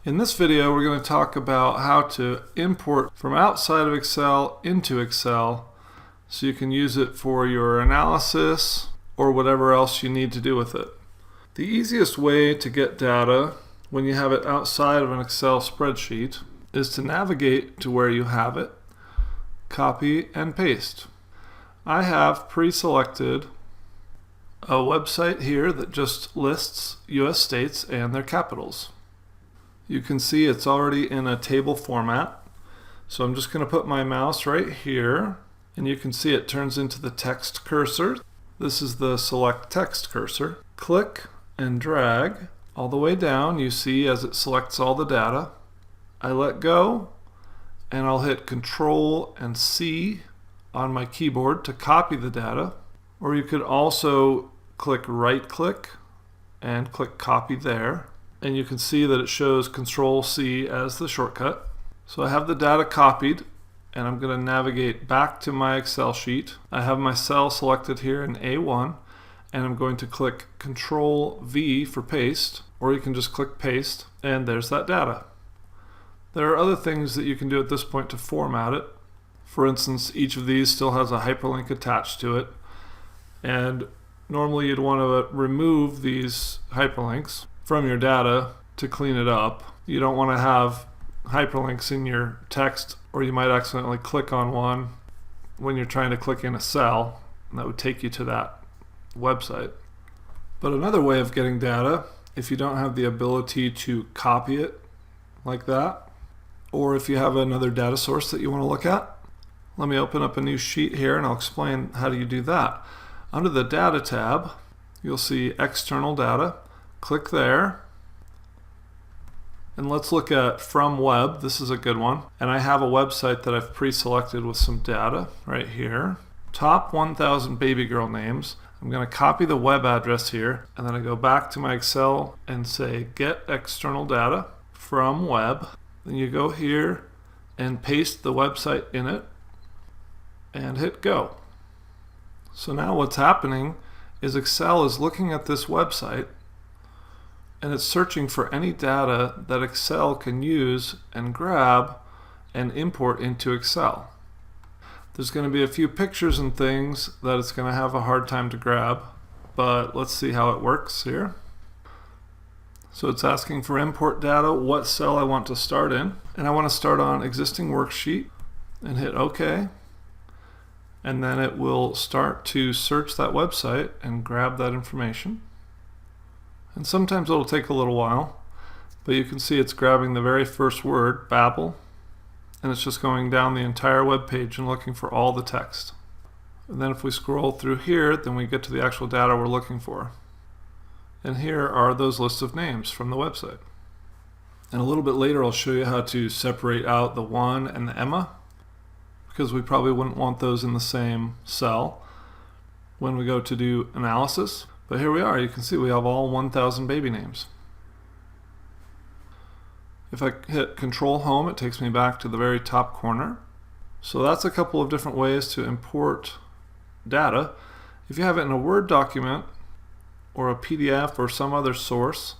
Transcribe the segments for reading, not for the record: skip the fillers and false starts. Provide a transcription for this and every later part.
In this video, we're going to talk about how to import from outside of Excel into Excel so you can use it for your analysis or whatever else you need to do with it. The easiest way to get data when you have it outside of an Excel spreadsheet is to navigate to where you have it, copy and paste. I have pre-selected a website here that just lists US states and their capitals. You can see it's already in a table format. So I'm just going to put my mouse right here, and you can see it turns into the text cursor. This is the select text cursor. Click and drag all the way down. You see as it selects all the data. I let go, and I'll hit Control and C on my keyboard to copy the data. Or you could also click right click and click copy there. And you can see that it shows Control C as the shortcut. So I have the data copied, and I'm going to navigate back to my Excel sheet. I have my cell selected here in A1, and I'm going to click Control V for paste, or you can just click paste, and there's that data. There are other things that you can do at this point to format it. For instance, each of these still has a hyperlink attached to it, and normally you'd want to remove these hyperlinks from your data to clean it up. You don't want to have hyperlinks in your text, or you might accidentally click on one when you're trying to click in a cell, and that would take you to that website. But another way of getting data, if you don't have the ability to copy it like that, or if you have another data source that you want to look at, let me open up a new sheet here and I'll explain how do you do that. Under the Data tab, you'll see External Data. Click there, and let's look at From Web. This is a good one, and I have a website that I've pre-selected with some data right here. Top 1,000 baby girl names. I'm going to copy the web address here, and then I go back to my Excel and say Get External Data from Web. Then you go here and paste the website in it and hit Go. So now what's happening is Excel is looking at this website, and it's searching for any data that Excel can use and grab and import into Excel. There's going to be a few pictures and things that it's going to have a hard time to grab, but let's see how it works here. So it's asking for import data, what cell I want to start in, and I want to start on existing worksheet and hit OK. And then it will start to search that website and grab that information. And sometimes it'll take a little while, but you can see it's grabbing the very first word, Babel, and it's just going down the entire web page and looking for all the text. And then if we scroll through here, then we get to the actual data we're looking for. And here are those lists of names from the website. And a little bit later I'll show you how to separate out the Juan and the Emma, because we probably wouldn't want those in the same cell when we go to do analysis. But here we are, you can see we have all 1,000 baby names. If I hit Control Home, it takes me back to the very top corner. So that's a couple of different ways to import data. If you have it in a Word document or a PDF or some other source,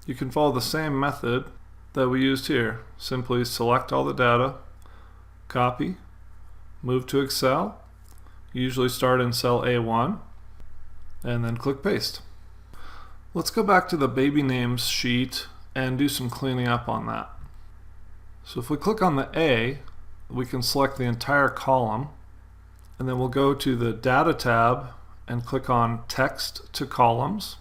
you can follow the same method that we used here. Simply select all the data, copy, move to Excel, usually start in cell A1, and then click paste. Let's go back to the baby names sheet and do some cleaning up on that. So if we click on the A, we can select the entire column, and then we'll go to the Data tab and click on Text to Columns.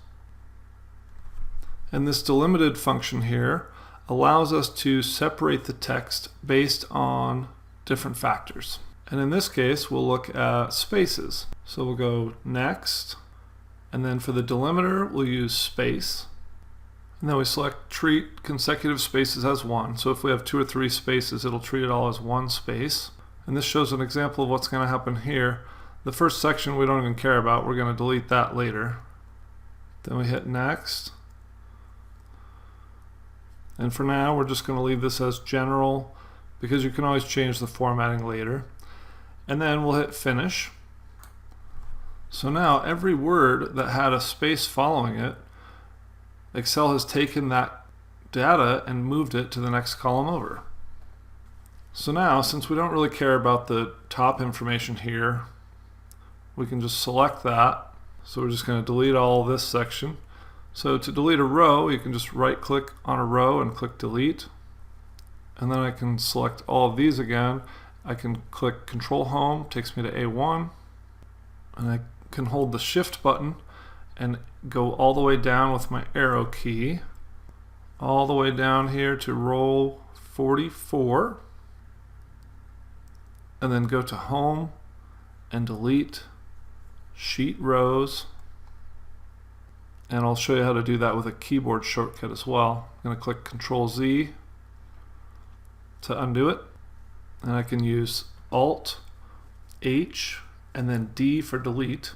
And this delimited function here allows us to separate the text based on different factors. And in this case, we'll look at spaces. So we'll go Next, and then for the delimiter, we'll use space. And then we select Treat Consecutive Spaces as one. So if we have 2 or 3 spaces, it'll treat it all as one space. And this shows an example of what's going to happen here. The first section we don't even care about. We're going to delete that later. Then we hit Next. And for now, we're just going to leave this as general, because you can always change the formatting later. And then we'll hit Finish. So now every word that had a space following it, Excel has taken that data and moved it to the next column over. So now, since we don't really care about the top information here, we can just select that. So we're just going to delete all this section. So to delete a row, you can just right click on a row and click delete. And then I can select all of these again. I can click Control Home, takes me to A1. And I can hold the Shift button and go all the way down with my arrow key, all the way down here to row 44. And then go to Home and delete Sheet Rows. And I'll show you how to do that with a keyboard shortcut as well. I'm going to click Control Z to undo it. And I can use Alt, H, and then D for delete.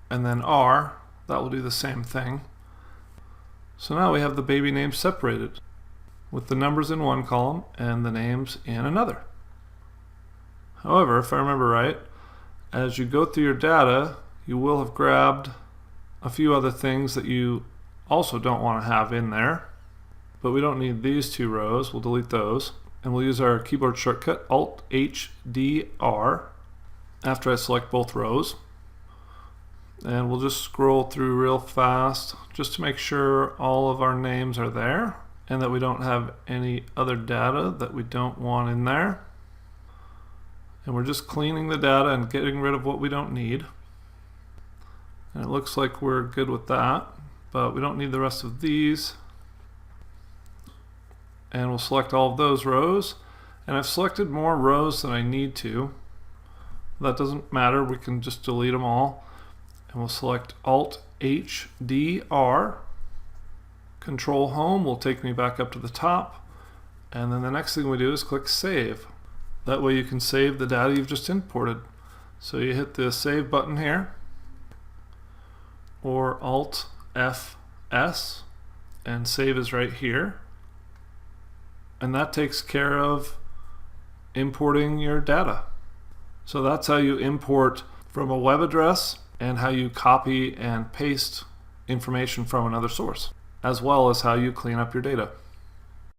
And then R, that will do the same thing. So now we have the baby names separated with the numbers in one column and the names in another. However, if I remember right, as you go through your data, you will have grabbed a few other things that you also don't want to have in there. But we don't need these two rows. We'll delete those. And we'll use our keyboard shortcut, Alt, H, D, R, after I select both rows. And we'll just scroll through real fast just to make sure all of our names are there and that we don't have any other data that we don't want in there. And we're just cleaning the data and getting rid of what we don't need. And it looks like we're good with that, but we don't need the rest of these. And we'll select all of those rows. And I've selected more rows than I need to. That doesn't matter, we can just delete them all. And we'll select Alt, H, D, R. Control Home will take me back up to the top. And then the next thing we do is click Save. That way you can save the data you've just imported. So you hit the Save button here, or Alt F S, and Save is right here. And that takes care of importing your data. So that's how you import from a web address and how you copy and paste information from another source, as well as how you clean up your data.